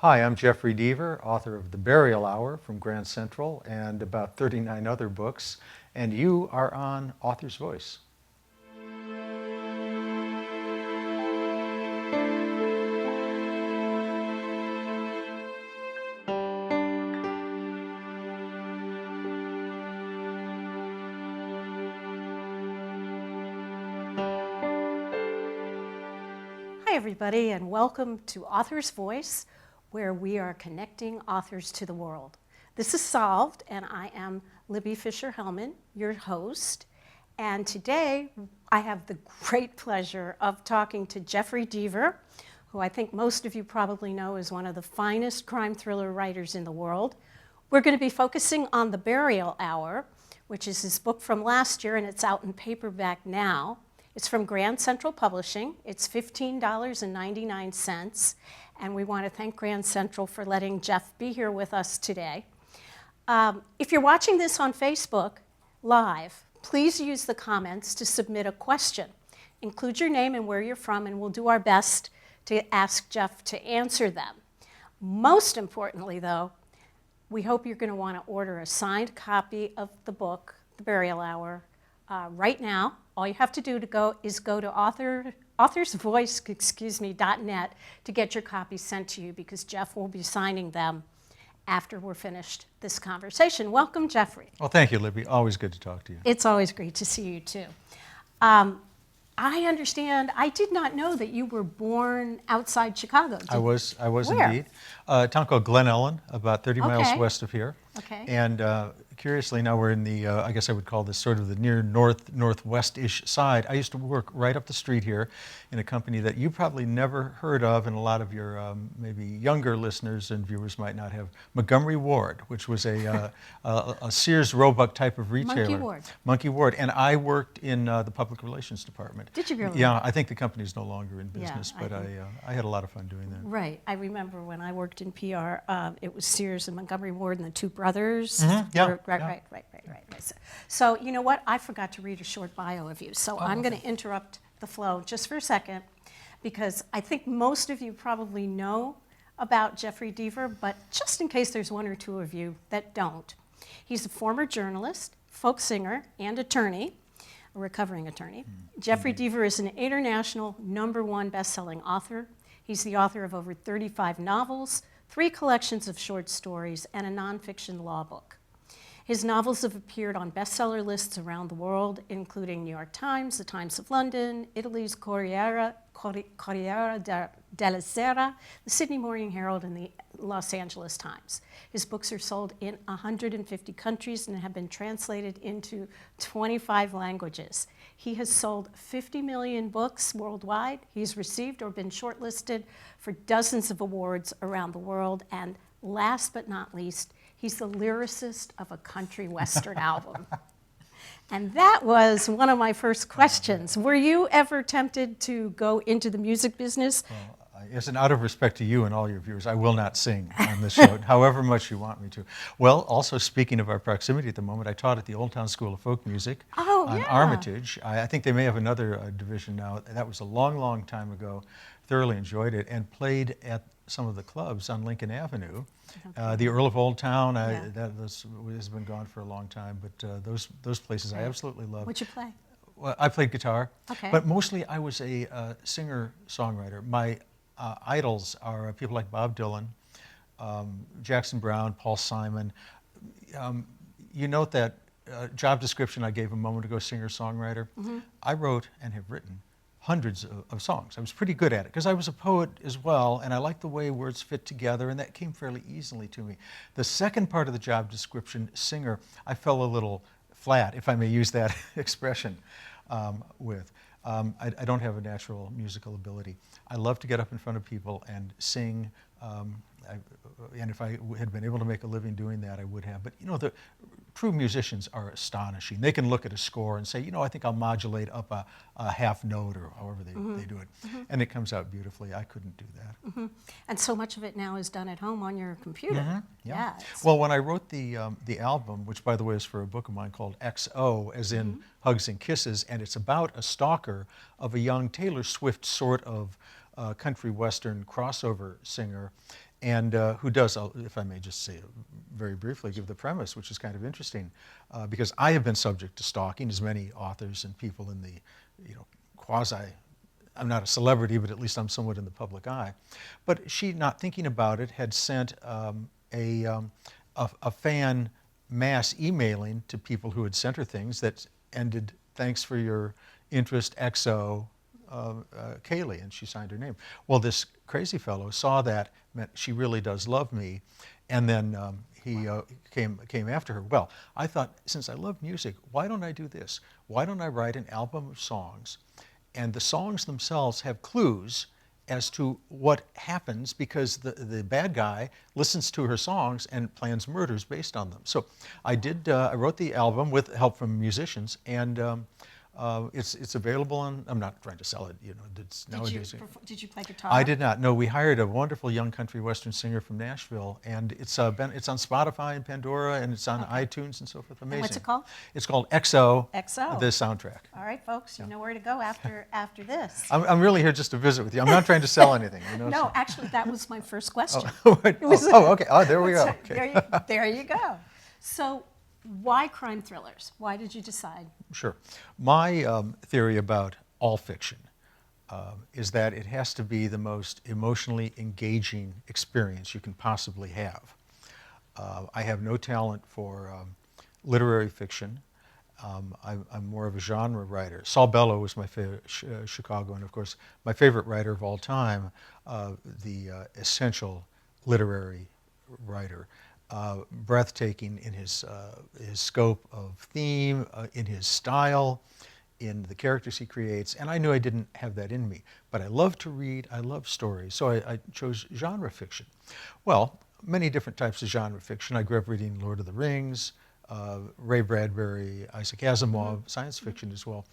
Hi, I'm Jeffery Deaver, author of The Burial Hour from Grand Central and about 39 other books, and you are on Author's Voice. Hi everybody, and welcome to Author's Voice, where we are connecting authors to the world. This is Solved, and I am Libby Fisher-Hellman, your host. And today I have the great pleasure of talking to Jeffery Deaver, who I think most of you probably know is one of the finest crime thriller writers in the world. We're going to be focusing on The Burial Hour, which is his book from last year, and it's out in paperback now. It's from Grand Central Publishing. It's $15.99, and we want to thank Grand Central for letting Jeff be here with us today. If you're watching this on Facebook live, please use the comments to submit a question. Include your name and where you're from, and we'll do our best to ask Jeff to answer them. Most importantly, though, we hope you're going to want to order a signed copy of the book, The Burial Hour, right now. All you have to do is go to authorsvoice.net to get your copies sent to you, because Jeff will be signing them after we're finished this conversation. Welcome, Jeffery. Well, thank you, Libby. Always good to talk to you. It's always great to see you, too. I understand, I did not know that you were born outside Chicago. I was Where? indeed. A town called Glen Ellen, about 30 miles west of here. Okay. And curiously, now we're in the, I guess I would call this sort of the near northwest-ish side. I used to work right up the street here in a company that you probably never heard of, and a lot of your maybe younger listeners and viewers might not have. Montgomery Ward, which was a Sears Roebuck type of retailer. Monkey Ward. And I worked in the public relations department. Did you really? Yeah, I think the company's no longer in business, but I had a lot of fun doing that. Right. I remember when I worked in PR, it was Sears and Montgomery Ward and the two brothers. Mm-hmm. Yeah. Right. So you know what? I forgot to read a short bio of you. So I'm going to interrupt the flow just for a second, because I think most of you probably know about Jeffery Deaver, but just in case there's one or two of you that don't. He's a former journalist, folk singer, and attorney, a recovering attorney. Jeffery Deaver is an international #1 best-selling author. He's the author of over 35 novels, 3 collections of short stories, and a nonfiction law book. His novels have appeared on bestseller lists around the world, including New York Times, the Times of London, Italy's Corriere della Sera, the Sydney Morning Herald, and the Los Angeles Times. His books are sold in 150 countries and have been translated into 25 languages. He has sold 50 million books worldwide. He's received or been shortlisted for dozens of awards around the world. And last but not least, he's the lyricist of a country western album. And that was one of my first questions. Were you ever tempted to go into the music business? Well, yes, and out of respect to you and all your viewers, I will not sing on this show, however much you want me to. Well, also speaking of our proximity at the moment, I taught at the Old Town School of Folk Music on Armitage. I think they may have another division now. That was a long, long time ago. Thoroughly enjoyed it, and played at some of the clubs on Lincoln Avenue. The Earl of Old Town, that has been gone for a long time, but those places I absolutely love. What'd you play? Well, I played guitar, Okay. but mostly I was a singer-songwriter. My idols are people like Bob Dylan, Jackson Browne, Paul Simon. You note that job description I gave a moment ago, singer-songwriter. I wrote and have written hundreds of songs. I was pretty good at it because I was a poet as well, and I liked the way words fit together, and that came fairly easily to me. The second part of the job description, singer, I fell a little flat, if I may use that expression, with. I don't have a natural musical ability. I love to get up in front of people and sing, and if I had been able to make a living doing that, I would have. But you know, the true musicians are astonishing. They can look at a score and say, you know, I think I'll modulate up a half note, or however they do it. And it comes out beautifully. I couldn't do that. And so much of it now is done at home on your computer. Yeah. Well, when I wrote the album, which by the way is for a book of mine called XO, as in Hugs and Kisses, and it's about a stalker of a young Taylor Swift sort of country western crossover singer. and who does, if I may just say very briefly, give the premise, which is kind of interesting, because I have been subject to stalking, as many authors and people in the, quasi, I'm not a celebrity, but at least I'm somewhat in the public eye. But she, not thinking about it, had sent a fan mass emailing to people who had sent her things that ended, "Thanks for your interest, XO, Kaylee," and she signed her name. Well, this crazy fellow saw that, meant she really does love me, and then he came after her. Well, I thought, since I love music, why don't I do this? Why don't I write an album of songs, and the songs themselves have clues as to what happens, because the bad guy listens to her songs and plans murders based on them. So I wrote the album with help from musicians, and it's available on, I'm not trying to sell it, it's nowadays. Did you play guitar? I did not. No, we hired a wonderful young country western singer from Nashville, and it's on Spotify and Pandora, and it's on iTunes and so forth. Amazing. And what's it called? It's called XO. XO. The soundtrack. All right, folks, you know where to go after this. I'm really here just to visit with you. I'm not trying to sell anything. No, actually, that was my first question. Okay. Oh, there we go. Okay. There you go. So, why crime thrillers? Why did you decide? Sure. My theory about all fiction is that it has to be the most emotionally engaging experience you can possibly have. I have no talent for literary fiction. I'm more of a genre writer. Saul Bellow was my favorite, Chicago, and of course my favorite writer of all time, the essential literary writer. Breathtaking in his scope of theme, in his style, in the characters he creates, and I knew I didn't have that in me. But I love to read, I love stories, so I chose genre fiction. Well, many different types of genre fiction. I grew up reading Lord of the Rings, Ray Bradbury, Isaac Asimov, science fiction as well.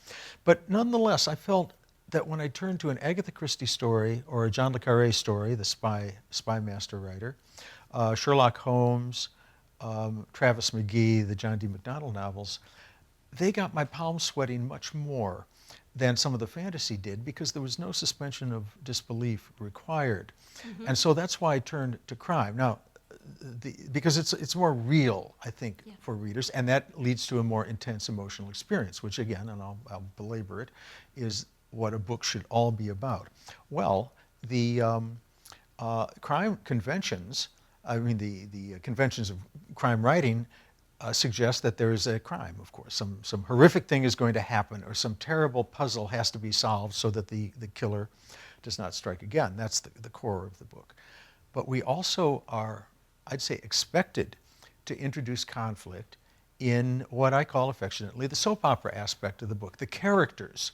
But nonetheless, I felt that when I turned to an Agatha Christie story or a John le Carré story, the spy master writer, Sherlock Holmes, Travis McGee, the John D. MacDonald novels, they got my palms sweating much more than some of the fantasy did, because there was no suspension of disbelief required. Mm-hmm. And so that's why I turned to crime. Now, because it's more real, I think, for readers, and that leads to a more intense emotional experience, which again, and I'll belabor it, is what a book should all be about. Well, the crime conventions, the conventions of crime writing suggest that there is a crime, of course. Some horrific thing is going to happen, or some terrible puzzle has to be solved so that the killer does not strike again. That's the core of the book. But we also are, I'd say, expected to introduce conflict in what I call affectionately the soap opera aspect of the book, the characters,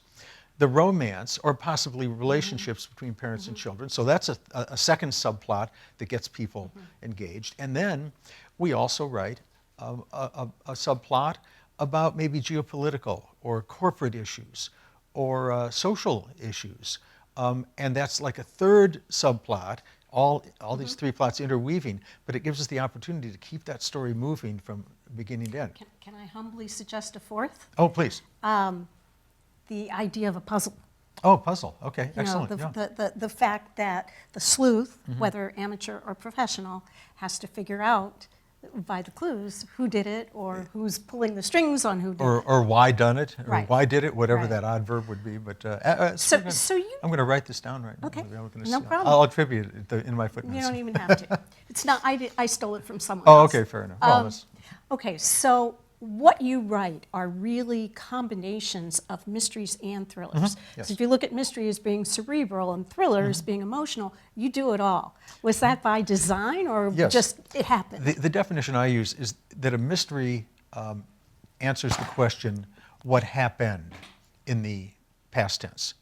the romance, or possibly relationships between parents and children. So that's a second subplot that gets people engaged. And then we also write a subplot about maybe geopolitical or corporate issues or social issues. And that's like a third subplot, all these three plots interweaving, but it gives us the opportunity to keep that story moving from beginning to end. Can I humbly suggest a fourth? Oh, please. The idea of a puzzle. Oh, puzzle. Okay, excellent. The fact that the sleuth, whether amateur or professional, has to figure out by the clues who did it, or who's pulling the strings on who did it. Or why done it, or Right. why did it, whatever Right. that odd verb would be. But So you. I'm going to write this down right now. Okay, I'm gonna no see. problem. I'll attribute it in my footnotes. You don't even have to. It's not. I stole it from someone Oh, else. okay, fair enough. Well, that's- Okay, so what you write are really combinations of mysteries and thrillers. Yes. So if you look at mystery as being cerebral and thrillers being emotional, you do it all. Was that by design, or Yes. just it happened? The definition I use is that a mystery answers the question, what happened, in the past tense.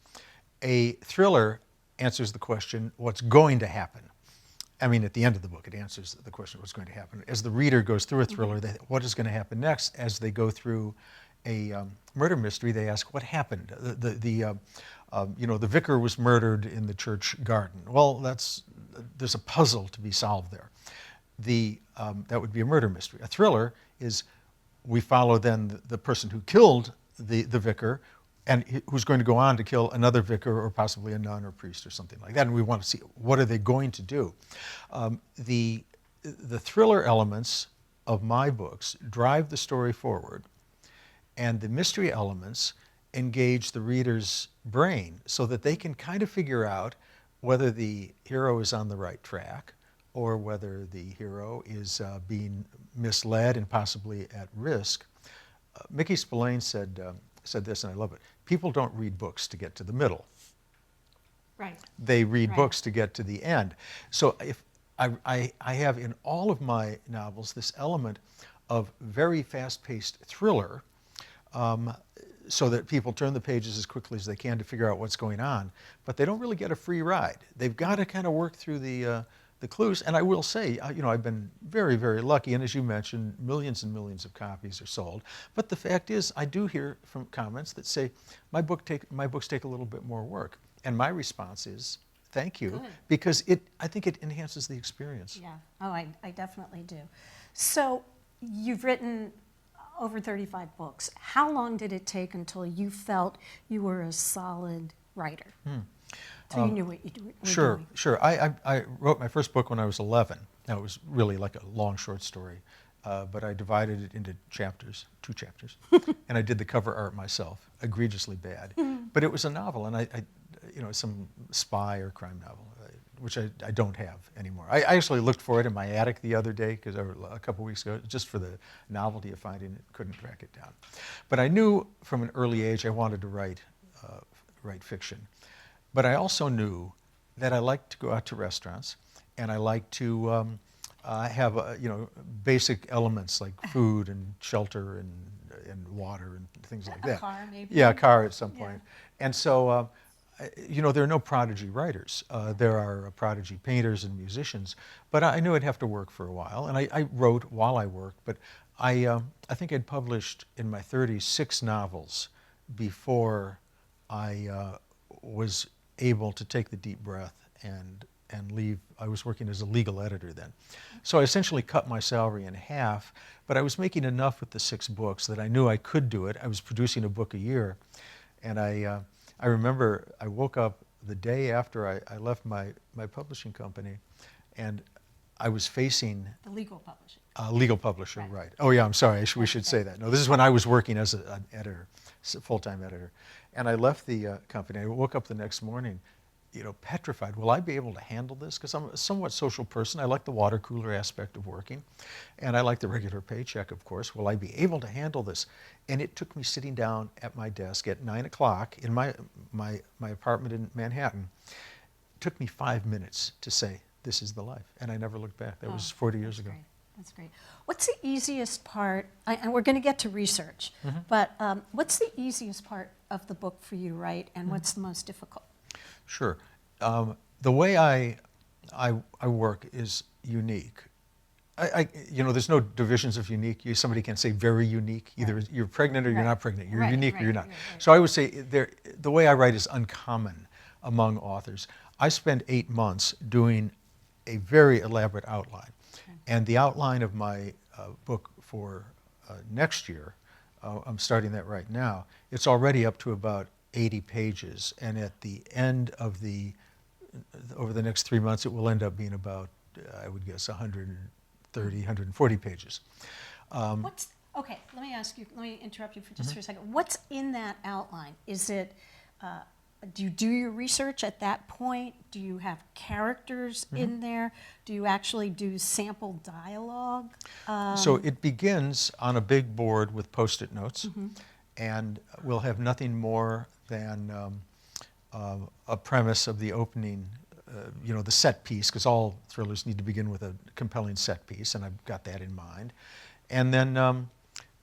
A thriller answers the question, what's going to happen. I mean, at the end of the book, it answers the question, what's going to happen. As the reader goes through a thriller, what is going to happen next? As they go through a murder mystery, they ask, what happened? The vicar was murdered in the church garden. Well, there's a puzzle to be solved there. That would be a murder mystery. A thriller is, we follow then the person who killed the vicar who's going to go on to kill another vicar or possibly a nun or priest or something like that. And we want to see what are they going to do. The thriller elements of my books drive the story forward, and the mystery elements engage the reader's brain so that they can kind of figure out whether the hero is on the right track or whether the hero is being misled and possibly at risk. Mickey Spillane said this, and I love it. People don't read books to get to the middle. Right. They read Right. books to get to the end. So if I have in all of my novels this element of very fast-paced thriller, so that people turn the pages as quickly as they can to figure out what's going on, but they don't really get a free ride. They've got to kind of work through the clues. And I will say, I've been very, very lucky, and as you mentioned, millions and millions of copies are sold. But the fact is, I do hear from comments that say, my books take a little bit more work. And my response is, thank you, Good. because I think it enhances the experience. Yeah. Oh, I definitely do. So you've written over 35 books. How long did it take until you felt you were a solid writer? So you knew what you were doing? Sure. I wrote my first book when I was 11. Now, it was really like a long short story, but I divided it into two chapters, and I did the cover art myself, egregiously bad. But it was a novel, and some spy or crime novel, which I don't have anymore. I actually looked for it in my attic the other day, because a couple weeks ago, just for the novelty of finding it, couldn't track it down. But I knew from an early age I wanted to write fiction. But I also knew that I liked to go out to restaurants, and I liked to have basic elements like food and shelter and water and things like that. A car, maybe? Yeah, a car at some Yeah. point. And so, there are no prodigy writers. There are prodigy painters and musicians. But I knew I'd have to work for a while, and I wrote while I worked. But I think I'd published in my 30s 6 novels before I was able to take the deep breath and leave. I was working as a legal editor then. So I essentially cut my salary in half, but I was making enough with the 6 books that I knew I could do it. I was producing a book a year, and I remember I woke up the day after I left my publishing company, and I was facing The legal publishing. legal publisher, Right. right. Oh yeah, I'm sorry, we should say that. No, this is when I was working as an editor, full-time editor. And I left the company. I woke up the next morning, petrified. Will I be able to handle this? Because I'm a somewhat social person. I like the water cooler aspect of working, and I like the regular paycheck, of course. Will I be able to handle this? And it took me sitting down at my desk at 9 o'clock in my apartment in Manhattan. It took me 5 minutes to say, this is the life. And I never looked back. That was 40 years ago. Great. That's great. What's the easiest part, and we're going to get to research, but what's the easiest part of the book for you, right? And what's the most difficult? Sure. The way I work is unique. There's no divisions of unique. Somebody can say very unique. Either you're pregnant or you're not pregnant. You're unique or you're not. So I would say the way I write is uncommon among authors. I spend 8 months doing a very elaborate outline. And the outline of my book for next year, I'm starting that right now, it's already up to about 80 pages. And at the end of over the next 3 months, it will end up being about, I would guess, 130, 140 pages. Okay, let me interrupt you for just for a second. What's in that outline? Is it, do you do your research at that point? Do you have characters in there? Do you actually do sample dialogue? So it begins on a big board with Post-it notes, and we'll have nothing more than a premise of the opening, the set piece, because all thrillers need to begin with a compelling set piece, and I've got that in mind. And then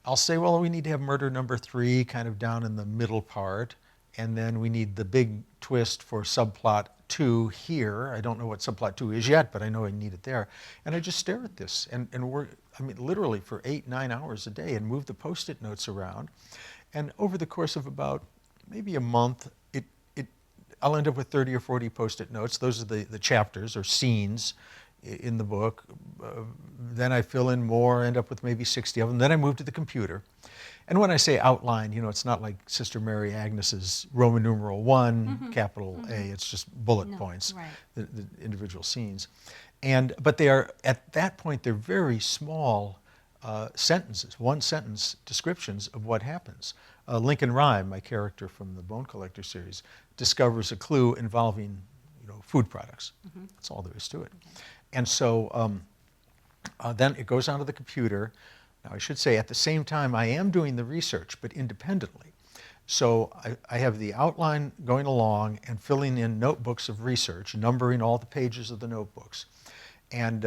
I'll say, well, we need to have murder number 3 kind of down in the middle part, and then we need the big twist for subplot 2 here. I don't know what subplot 2 is yet, but I know I need it there. And I just stare at this and work, literally for 8-9 hours a day, and move the Post-it notes around. And over the course of about maybe a month, I'll end up with 30 or 40 Post-it notes. Those are the chapters or scenes in the book. Then I fill in more, end up with maybe 60 of them. Then I move to the computer. And when I say outline, it's not like Sister Mary Agnes's Roman numeral 1, capital A. It's just bullet points, right. the individual scenes. But they are, at that point, they're very small sentences, one-sentence descriptions of what happens. Lincoln Rhyme, my character from the Bone Collector series, discovers a clue involving food products. That's all there is to it. And so then it goes onto the computer. Now, I should say, at the same time, I am doing the research, but independently. So I have the outline going along and filling in notebooks of research, numbering all the pages of the notebooks. And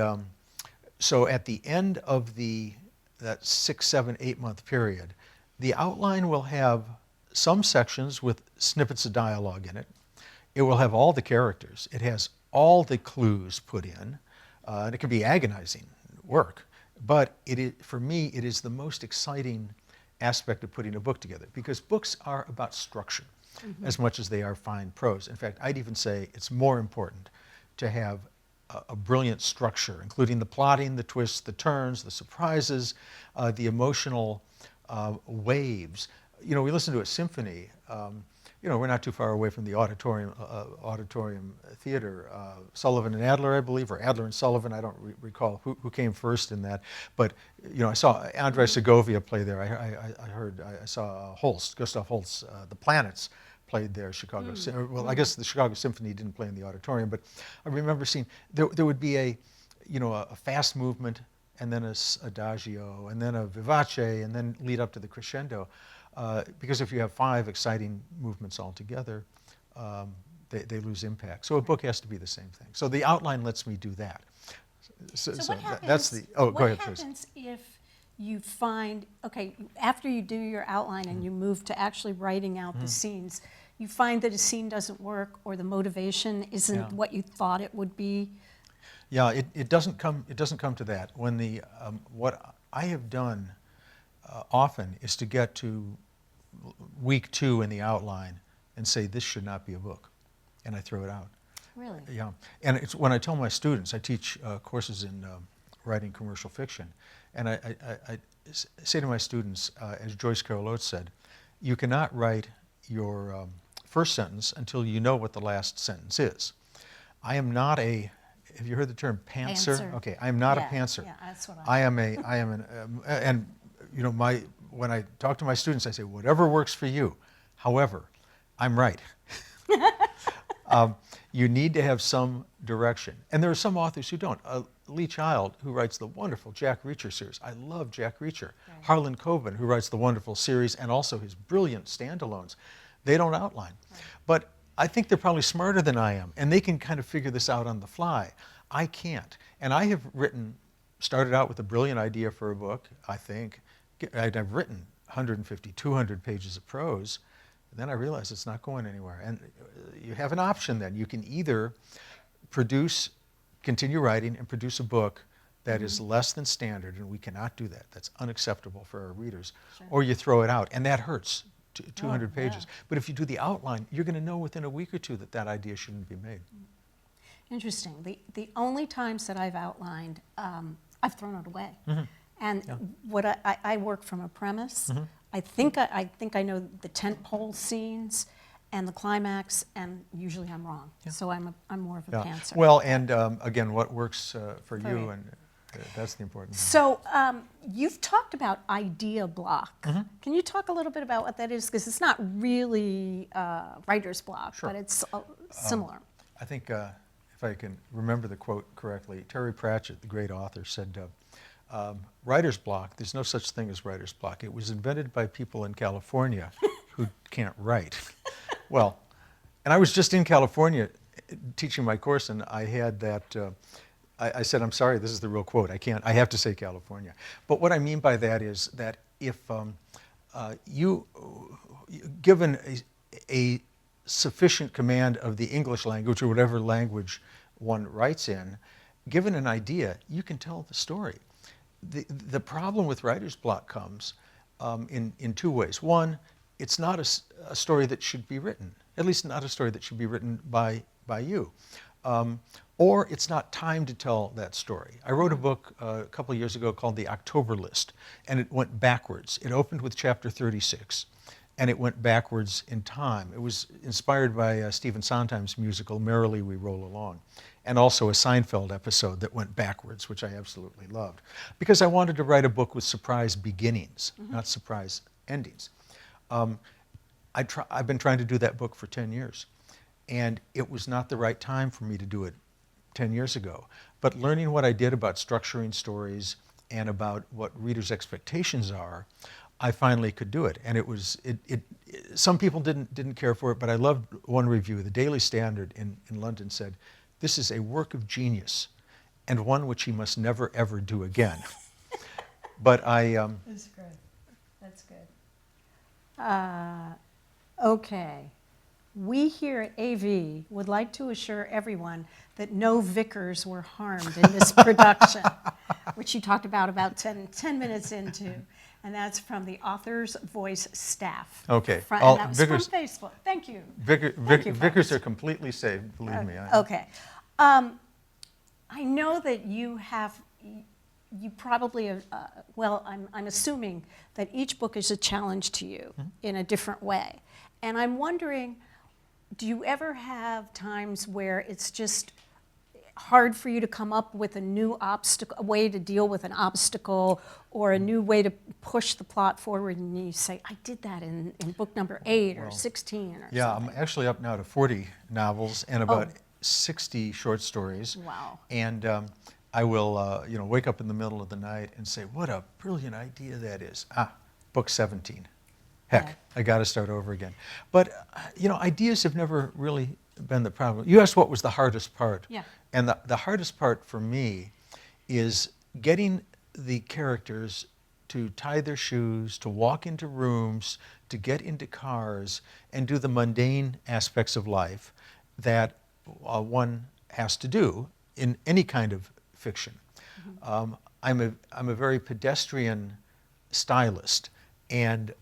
so at the end of that 6, 7, 8-month period, the outline will have some sections with snippets of dialogue in it. It will have all the characters. It has all the clues put in. And it can be agonizing work. But for me, it is the most exciting aspect of putting a book together, because books are about structure as much as they are fine prose. In fact, I'd even say it's more important to have a brilliant structure, including the plotting, the twists, the turns, the surprises, the emotional waves. We listen to a symphony. We're not too far away from the auditorium theater. Sullivan and Adler, I believe, or Adler and Sullivan. I don't recall who came first in that. But I saw Andrei Segovia play there. I saw Holst, Gustav Holst, The Planets played there. Chicago. Well, I guess the Chicago Symphony didn't play in the auditorium, but I remember seeing there would be a fast movement, and then a adagio, and then a vivace, and then lead up to the crescendo. Because if you have 5 exciting movements all together, they lose impact. So a book has to be the same thing. So the outline lets me do that. So what happens, that's the, go ahead, please. What happens if you find, after you do your outline and you move to actually writing out the scenes, you find that a scene doesn't work, or the motivation isn't what you thought it would be? Yeah, it doesn't come to that. When what I have done often is to get to week 2 in the outline and say, this should not be a book, and I throw it out. Really? Yeah, and it's when I tell my students, I teach courses in writing commercial fiction, and I say to my students, as Joyce Carol Oates said, you cannot write your first sentence until you know what the last sentence is. I am not have you heard the term pantser? Okay, I am not a pantser. Yeah, that's what I am and when I talk to my students, I say, whatever works for you. However, I'm right. You need to have some direction. And there are some authors who don't. Lee Child, who writes the wonderful Jack Reacher series. I love Jack Reacher. Right. Harlan Coben, who writes the wonderful series and also his brilliant standalones. They don't outline. Right. But I think they're probably smarter than I am, and they can kind of figure this out on the fly. I can't. And I have started out with a brilliant idea for a book, I think. I've written 150, 200 pages of prose, and then I realized it's not going anywhere. And you have an option then. You can either continue writing and produce a book that is less than standard, and we cannot do that. That's unacceptable for our readers. Sure. Or you throw it out, and that hurts, 200 pages. Yeah. But if you do the outline, you're going to know within a week or two that idea shouldn't be made. Interesting. The only times that I've outlined, I've thrown it away. And what I work from a premise. I think I know the tentpole scenes and the climax, and usually I'm wrong. Yeah. So I'm more of a pantser. Well, and again, what works for you, and that's the important thing. So you've talked about idea block. Can you talk a little bit about what that is? Because it's not really writer's block, but it's similar. I think, if I can remember the quote correctly, Terry Pratchett, the great author, said, writer's block, there's no such thing as writer's block. It was invented by people in California who can't write. Well, and I was just in California teaching my course, and I had that, I said, I'm sorry, this is the real quote. I have to say California. But what I mean by that is that if given a sufficient command of the English language or whatever language one writes in, given an idea, you can tell the story. The problem with writer's block comes in 2 ways. One, it's not a story that should be written, at least not a story that should be written by you. or it's not time to tell that story. I wrote a book a couple of years ago called The October List, and it went backwards. It opened with chapter 36, and it went backwards in time. It was inspired by Stephen Sondheim's musical, Merrily We Roll Along, and also a Seinfeld episode that went backwards, which I absolutely loved, because I wanted to write a book with surprise beginnings, not surprise endings. I've been trying to do that book for 10 years, and it was not the right time for me to do it 10 years ago. But learning what I did about structuring stories and about what readers' expectations are, I finally could do it. And some people didn't care for it, but I loved one review. The Daily Standard in London said, "This is a work of genius, and one which he must never, ever do again." But That's good. That's good. Okay. We here at AV would like to assure everyone that no vicars were harmed in this production, which you talked about 10 minutes into. And that's from the Author's Voice staff. Okay. And that was from Facebook. Thank you. Vicars are completely safe, believe me. Okay. I know that you probably, well, I'm assuming that each book is a challenge to you in a different way. And I'm wondering, do you ever have times where it's just hard for you to come up with a new a way to deal with an obstacle, or a new way to push the plot forward, and you say, I did that in book number 8 or 16 or yeah, something? I'm actually up now to 40 novels and about 60 short stories. Wow. And I will wake up in the middle of the night and say, what a brilliant idea that is. Book 17. Heck, Yeah. I got to start over again. But, ideas have never really been the problem. You asked what was the hardest part. Yeah. And the hardest part for me is getting the characters to tie their shoes, to walk into rooms, to get into cars, and do the mundane aspects of life that one has to do in any kind of fiction. I'm a very pedestrian stylist, and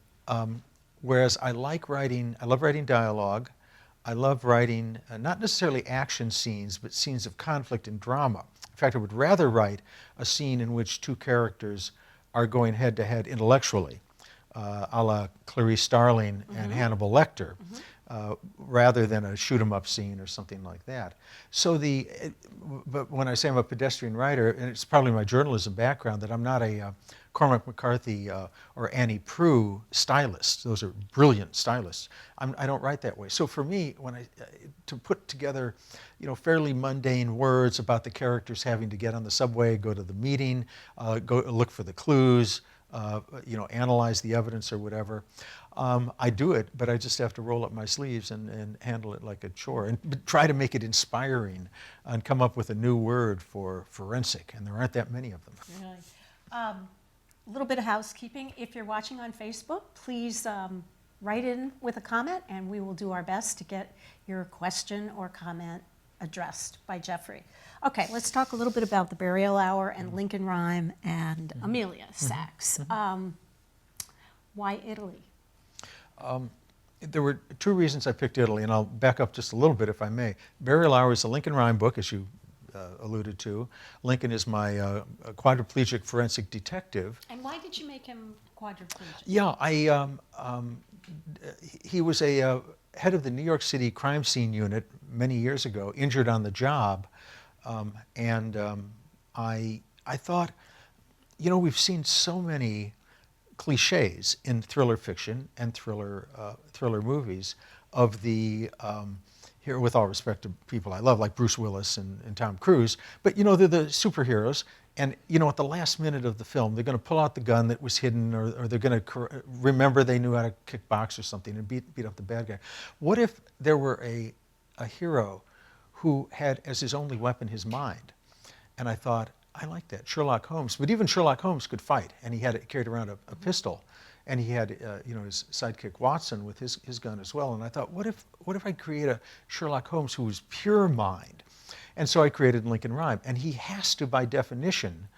whereas I love writing dialogue. I love writing not necessarily action scenes, but scenes of conflict and drama. In fact, I would rather write a scene in which two characters are going head to head intellectually, a la Clarice Starling and Hannibal Lecter, rather than a shoot 'em up scene or something like that. So but when I say I'm a pedestrian writer, and it's probably my journalism background, that I'm not a Cormac McCarthy or Annie Proulx stylist. Those are brilliant stylists. I don't write that way. So for me, to put together, fairly mundane words about the characters having to get on the subway, go to the meeting, go look for the clues, analyze the evidence or whatever. I do it, but I just have to roll up my sleeves and handle it like a chore, and try to make it inspiring and come up with a new word for forensic, and there aren't that many of them. Really. A little bit of housekeeping. If you're watching on Facebook, please write in with a comment, and we will do our best to get your question or comment addressed by Jeffrey. Okay, let's talk a little bit about The Burial Hour and Lincoln Rhyme and Amelia Sachs. Why Italy? There were two reasons I picked Italy, and I'll back up just a little bit if I may. Burial Hour is a Lincoln Rhyme book, as you alluded to. Lincoln is my quadriplegic forensic detective. And why did you make him quadriplegic? Yeah, he was a head of the New York City crime scene unit many years ago, injured on the job, and I thought, we've seen so many cliches in thriller fiction and thriller movies of the here, with all respect to people I love, like Bruce Willis and Tom Cruise, but they're the superheroes, and at the last minute of the film, they're going to pull out the gun that was hidden, or they're going to remember they knew how to kick box or something and beat up the bad guy. What if there were a hero who had as his only weapon his mind? And I thought, I like that, Sherlock Holmes. But even Sherlock Holmes could fight, and he carried around a pistol, and he had his sidekick Watson with his gun as well. And I thought, what if I create a Sherlock Holmes who was pure mind? And so I created Lincoln Rhyme, and he has to, by definition,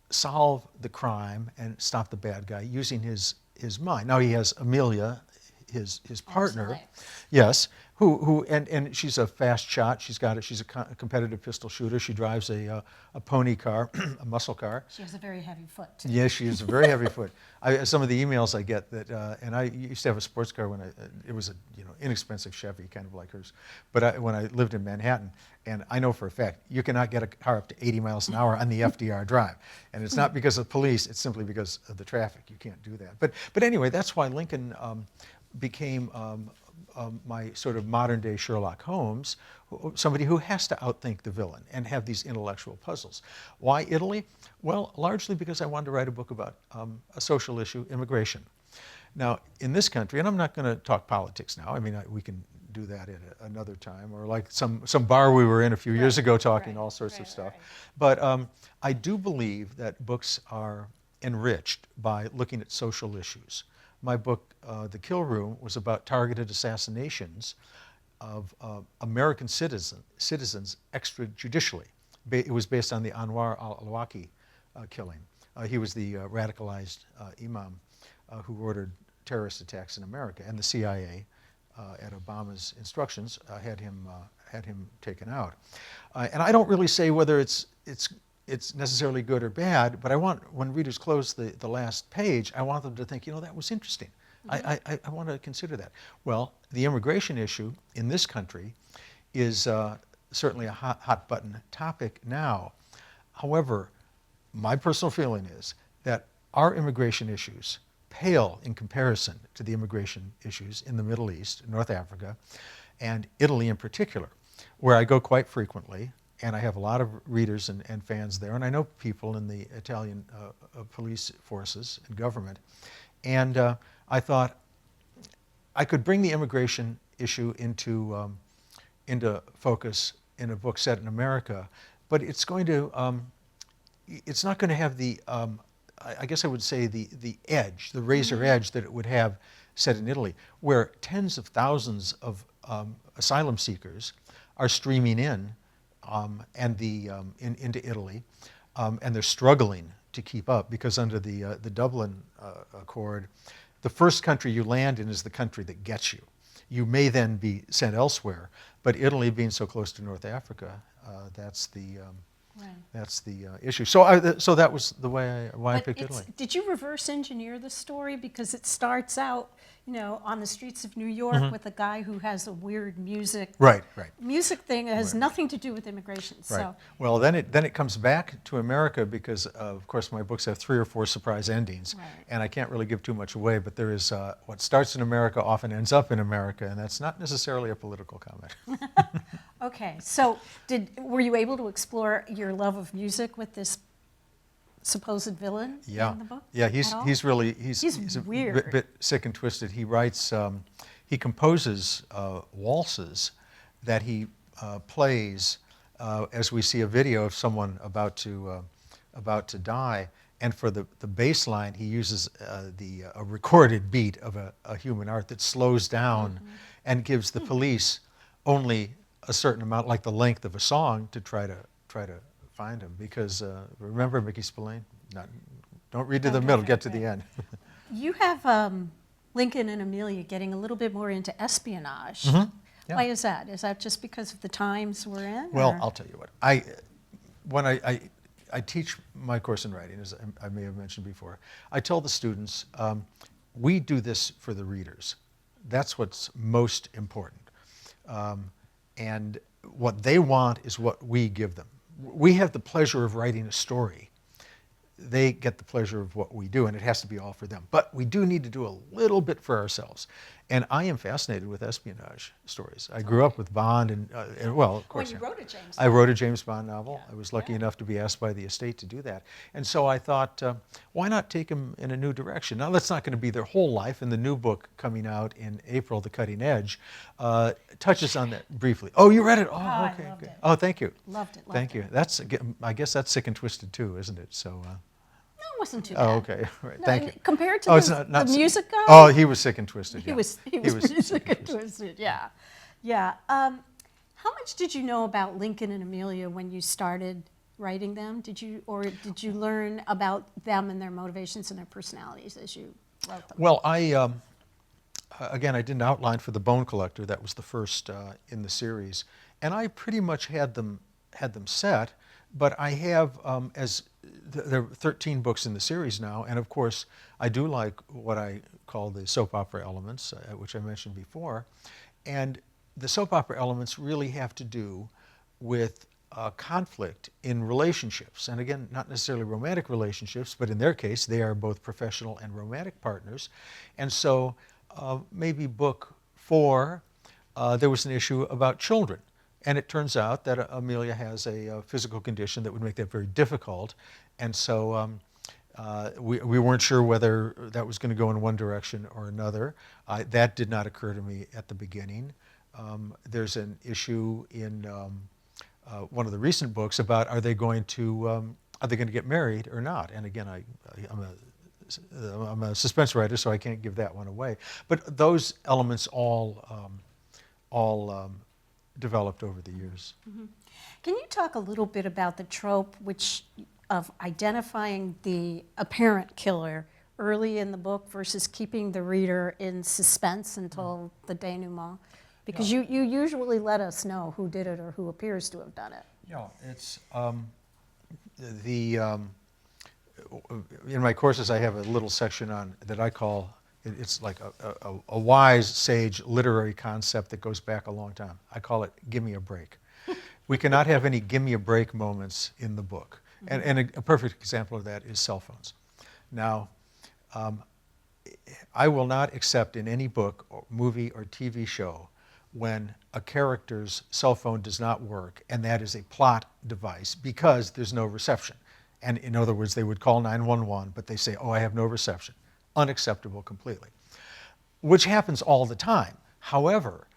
solve the crime and stop the bad guy using his mind. Now he has Amelia, his partner. Absolutely. Yes, and she's a fast shot. She's a competitive pistol shooter. She drives a pony car, a muscle car. She has a very heavy foot, too. Yes, she is a very heavy foot. Some of the emails I get that, and I used to have a sports car when it was a inexpensive Chevy, kind of like hers. But when I lived in Manhattan, and I know for a fact you cannot get a car up to 80 miles an hour on the FDR drive, and it's not because of police; it's simply because of the traffic. You can't do that. But anyway, that's why Lincoln became my sort of modern day Sherlock Holmes, somebody who has to outthink the villain and have these intellectual puzzles. Why Italy? Well, largely because I wanted to write a book about a social issue, immigration. Now, in this country, and I'm not going to talk politics now, I mean, we can do that at another time, or like some bar we were in a few years ago talking all sorts of stuff. But I do believe that books are enriched by looking at social issues. My book, The Kill Room, was about targeted assassinations of American citizens extrajudicially. It was based on the Anwar al-Awlaki killing. He was the radicalized imam who ordered terrorist attacks in America, and the CIA, at Obama's instructions, had him taken out. And I don't really say whether it's necessarily good or bad, but I want, when readers close the last page, I want them to think, that was interesting. I want to consider that. Well, the immigration issue in this country is certainly a hot button topic now. However, my personal feeling is that our immigration issues pale in comparison to the immigration issues in the Middle East, North Africa, and Italy in particular, where I go quite frequently. And I have a lot of readers and fans there, and I know people in the Italian police forces and government. And I thought I could bring the immigration issue into focus in a book set in America, but it's not going to have the, I guess I would say the edge, the razor edge that it would have set in Italy, where tens of thousands of asylum seekers are streaming in. Into Italy, and they're struggling to keep up because under the Dublin Accord, the first country you land in is the country that gets you. You may then be sent elsewhere, but Italy being so close to North Africa, that's the issue. So that was the why I picked Italy. Did you reverse engineer the story, because it starts out, on the streets of New York with a guy who has a weird music thing that has nothing to do with immigration. Right. So well, then it comes back to America because of course my books have 3 or 4 surprise endings, and I can't really give too much away. But there is what starts in America often ends up in America, and that's not necessarily a political comment. Okay, so were you able to explore your love of music with this supposed villain in the book? Yeah, he's a weird. bit sick and twisted. He writes, he composes waltzes that he plays as we see a video of someone about to die. And for the bass line, he uses a recorded beat of a human art that slows down and gives the police only a certain amount, like the length of a song, to try to find him. Because remember Mickey Spillane? Don't read to the middle, get to the end. You have Lincoln and Amelia getting a little bit more into espionage. Yeah. Why is that? Is that just because of the times we're in? Well, I'll tell you what. When I teach my course in writing, as I may have mentioned before, I tell the students, we do this for the readers. That's what's most important. And what they want is what we give them. We have the pleasure of writing a story. They get the pleasure of what we do, and it has to be all for them. But we do need to do a little bit for ourselves. And I am fascinated with espionage stories. I grew up with Bond, and well, of course. Well, you wrote a James Bond. I wrote a James Bond novel. Yeah. I was lucky enough to be asked by the estate to do that. And so I thought, why not take them in a new direction? Now, that's not going to be their whole life, and the new book coming out in April, The Cutting Edge, touches on that briefly. Oh, you read it? Oh, okay. I loved it. Oh, thank you. Loved it. Thank you. I guess that's Sick and Twisted too, isn't it? So. No, it wasn't too bad. Oh, okay. Right. No, Thank you. Compared to not the music guy? Oh, he was sick and twisted. He Yeah. was pretty sick and twisted, yeah. Yeah. How much did you know about Lincoln and Amelia when you started writing them? Did you learn about them and their motivations and their personalities as you wrote them? Well, again, I did an outline for The Bone Collector. That was the first in the series. And I pretty much had them set, but I have, there are 13 books in the series now, and of course, I do like what I call the soap opera elements, which I mentioned before. And the soap opera elements really have to do with conflict in relationships. And again, not necessarily romantic relationships, but in their case, they are both professional and romantic partners. And so maybe book 4, there was an issue about children. And it turns out that Amelia has a physical condition that would make that very difficult. And so we weren't sure whether that was going to go in one direction or another. That did not occur to me at the beginning. There's an issue in one of the recent books about are they going to get married or not? And again, I'm a suspense writer, so I can't give that one away. But those elements all developed over the years. Mm-hmm. Can you talk a little bit about the trope of identifying the apparent killer early in the book versus keeping the reader in suspense until the denouement? Because you usually let us know who did it or who appears to have done it. Yeah, it's in my courses I have a little section on that I call it's like a wise sage literary concept that goes back a long time. I call it "Give me a break." We cannot have any "give me a break" moments in the book, and a perfect example of that is cell phones. Now, I will not accept in any book, or movie, or TV show when a character's cell phone does not work, and that is a plot device because there's no reception. And in other words, they would call 911, but they say, "Oh, I have no reception." Unacceptable completely, which happens all the time. However,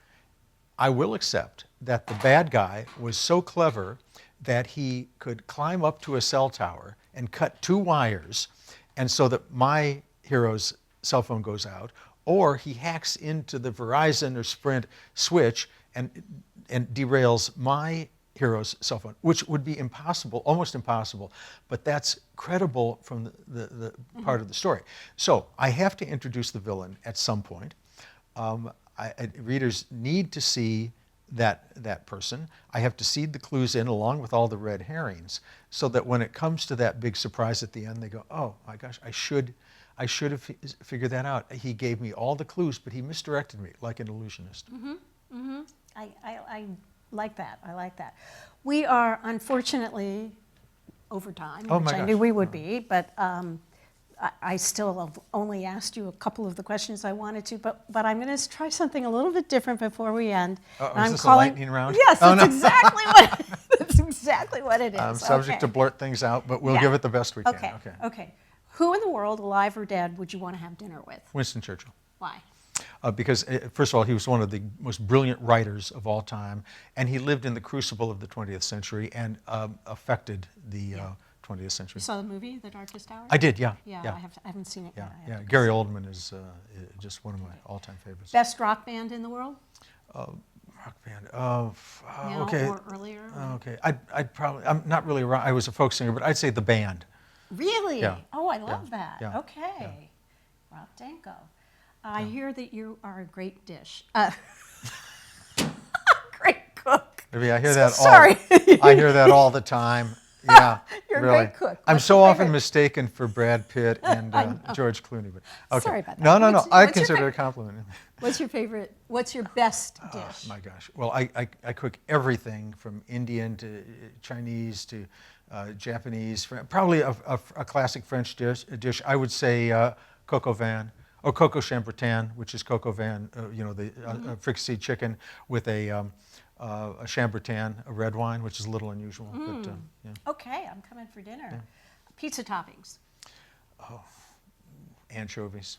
I will accept that the bad guy was so clever that he could climb up to a cell tower and cut 2 wires, and so that my hero's cell phone goes out, or he hacks into the Verizon or Sprint switch and derails my hero's cell phone, which would be impossible, almost impossible, but that's credible from the part of the story. So I have to introduce the villain at some point. Readers need to see that person. I have to seed the clues in along with all the red herrings so that when it comes to that big surprise at the end, they go, "Oh my gosh, I should have figured that out. He gave me all the clues, but he misdirected me like an illusionist." Mm-hmm. Mm-hmm. I like that. I like that. We are unfortunately over time, which I knew we would be, but I still have only asked you a couple of the questions I wanted to, but I'm going to try something a little bit different before we end. Is this a lightning round? Yes, that's exactly what it is. I'm subject to blurt things out, but we'll give it the best we can. Okay. Who in the world, alive or dead, would you want to have dinner with? Winston Churchill. Why? Because, first of all, he was one of the most brilliant writers of all time, and he lived in the crucible of the 20th century and affected the 20th century. You saw the movie, The Darkest Hour? I did, yeah. I haven't seen it yet. Gary Oldman is just one of my all-time favorites. Best rock band in the world? Rock band. Now okay. or earlier? Okay. I'd probably. I'm not really. I was a folk singer, but I'd say the band. Really? Yeah. Oh, I love that. Yeah. Okay. Yeah. Rob Danko. I hear that you are a great great cook. Maybe I hear that sorry. I hear that all the time. Yeah, You're really. a great cook. I'm What's so your often favorite? mistaken for Brad Pitt and George Clooney. But okay. Sorry about that. No. What's I your consider it a compliment. What's your favorite? What's your best dish? My gosh. Well, I cook everything from Indian to Chinese to Japanese. Probably a classic French dish. I would say coq au vin or coq au chambertin, which is coq au vin. The fricasseed chicken with a chambertin, a red wine, which is a little unusual. But, Okay, I'm coming for dinner. Yeah. Pizza toppings. Anchovies.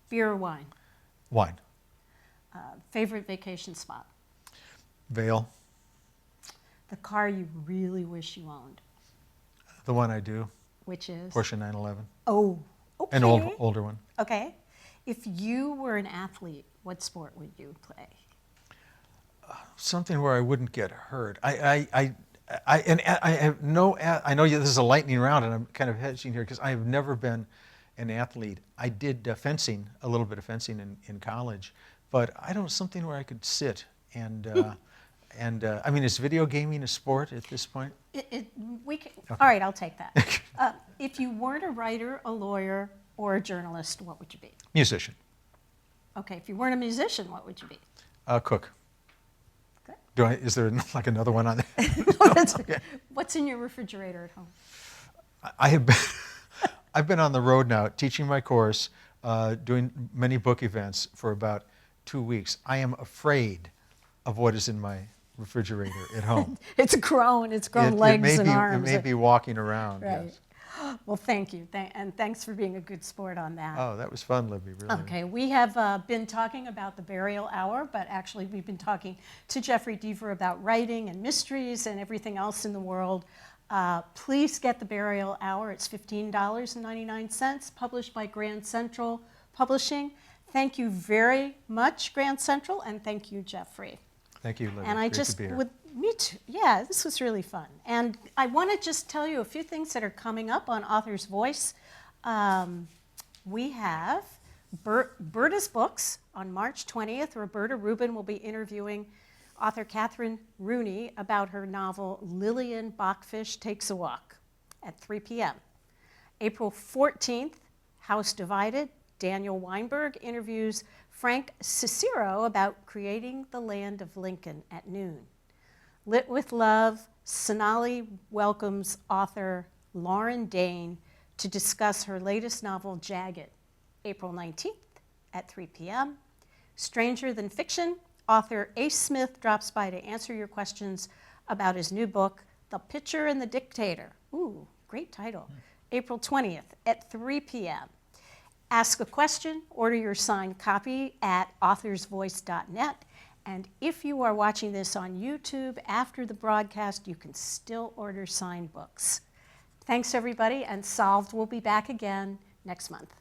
Beer or wine? Wine. Favorite vacation spot? Vale. The car you really wish you owned? The one I do. Which is? Porsche 911. Oh, okay. An older one. Okay. If you were an athlete, what sport would you play? Something where I wouldn't get hurt. I have no. I know this is a lightning round, and I'm kind of hedging here because I have never been an athlete. I did fencing, a little bit of fencing in college, but I don't, something where I could sit and, I mean, is video gaming a sport at this point? All right, I'll take that. If you weren't a writer, a lawyer, or a journalist, what would you be? Musician. Okay, if you weren't a musician, what would you be? Cook. Good. Is there like another one on there? Okay. What's in your refrigerator at home? I have been, I've been on the road now teaching my course, doing many book events for about 2 weeks. I am afraid of what is in my refrigerator at home. It's grown legs and arms. It may be walking around. Right. Yes. Well, thank you, and thanks for being a good sport on that. Oh, that was fun, Libby, really. Okay, we have been talking about the burial hour, but actually we've been talking to Jeffery Deaver about writing and mysteries and everything else in the world. Please get the burial hour. It's $15.99, published by Grand Central Publishing. Thank you very much, Grand Central, and thank you, Jeffery. Thank you, Libby. And I Great just to be here. would, me too. Yeah, this was really fun. And I want to just tell you a few things that are coming up on Author's Voice. We have Berta's Books on March 20th. Roberta Rubin will be interviewing author Catherine Rooney about her novel Lillian Bachfisch Takes a Walk at 3 p.m. April 14th, House Divided. Daniel Weinberg interviews Frank Cicero about creating the land of Lincoln at noon. Lit with Love, Sonali welcomes author Lauren Dane to discuss her latest novel, Jagged, April 19th at 3 p.m. Stranger Than Fiction, author Ace Smith drops by to answer your questions about his new book, The Pitcher and the Dictator. Ooh, great title. April 20th at 3 p.m. Ask a question, order your signed copy at authorsvoice.net. And if you are watching this on YouTube after the broadcast, you can still order signed books. Thanks, everybody, and Solved will be back again next month.